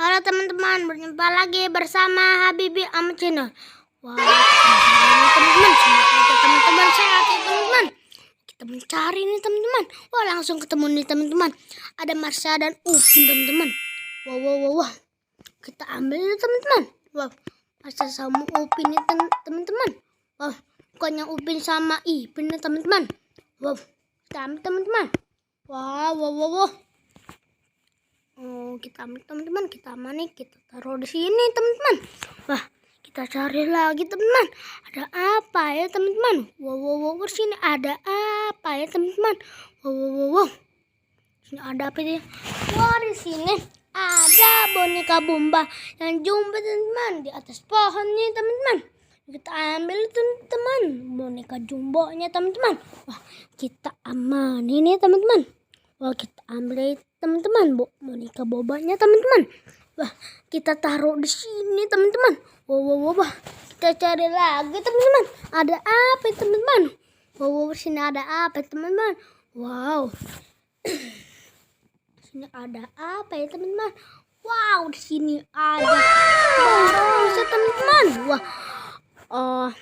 Halo teman-teman, berjumpa lagi bersama Habibi Ahmad Channel. Wah, teman-teman, semoga teman-teman sehat ya teman-teman. Kita mencari nih teman-teman. Wah, langsung ketemu nih teman-teman. Ada Marsha dan Upin teman-teman. Wah. Kita ambil nih teman-teman. Wah, Marsha sama Upin nih teman-teman. Wah, bukannya Upin sama Ipin nih teman-teman. Wah, kita ambil teman-teman. Wah. Oh, kita ambil teman-teman, kita aman nih, kita taruh di sini teman-teman. Wah, kita cari lagi teman-teman. Ada apa ya teman-teman? Wow, sini ada apa ya teman-teman? Wow. Sini ada apa ya? Wah, di sini ada boneka Bumba yang jumpa teman-teman di atas pohon nih teman-teman. Kita ambil teman-teman boneka jumbonya teman-teman. Wah, kita aman ini teman-teman. Wah, kita ambil teman-teman boneka bobanya teman-teman. Wah, kita taruh di sini teman-teman. Wah. Kita cari lagi teman-teman. Ada apa teman-teman? Wah, sini ada apa teman-teman? Wow. Sini ada apa ya teman-teman? Wow, di sini ada barongsai teman-teman. Wah.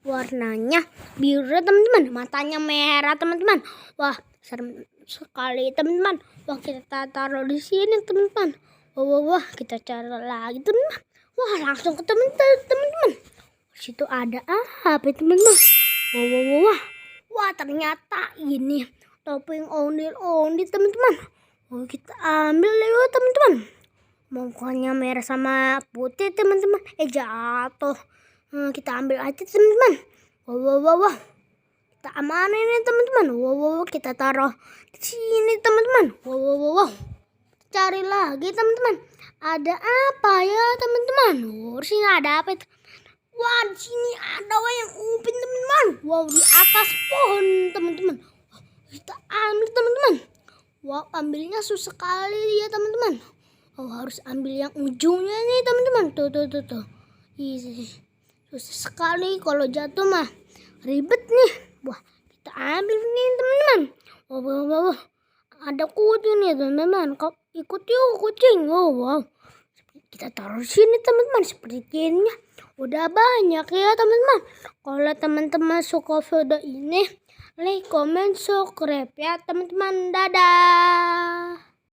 Warnanya biru teman-teman, matanya merah teman-teman. Wah, serem sekali teman-teman. Wah, kita taruh di sini teman-teman. Wah, kita cari lagi teman-teman. Wah, langsung ke teman-teman. Situ ada apa teman-teman? Wah, ternyata ini topeng ondel-ondel teman-teman. Wah, kita ambil lewat teman-teman. Mukanya merah sama putih teman-teman. Jatuh. Kita ambil aja teman-teman. Wah. Kita amanin ini teman-teman. Wow, kita taruh di sini teman-teman. Wow. Cari lagi teman-teman. Ada apa ya teman-teman? Di sini ada apa itu? Wah, di sini ada wayang Upin teman-teman. Wow, di atas pohon teman-teman. Kita ambil teman-teman. Wow, ambilnya susah sekali ya teman-teman. Oh, harus ambil yang ujungnya nih teman-teman. Tuh. Susah sekali kalau jatuh mah. Ribet nih. Wah, kita ambil nih teman-teman. Wow. Ada kucing nih teman-teman. Kau ikut yuk kucing. Wow. Kita taruh sini teman-teman. Sepertinya udah banyak ya teman-teman. Kalau teman-teman suka video ini, like, comment, subscribe ya teman-teman. Dadah.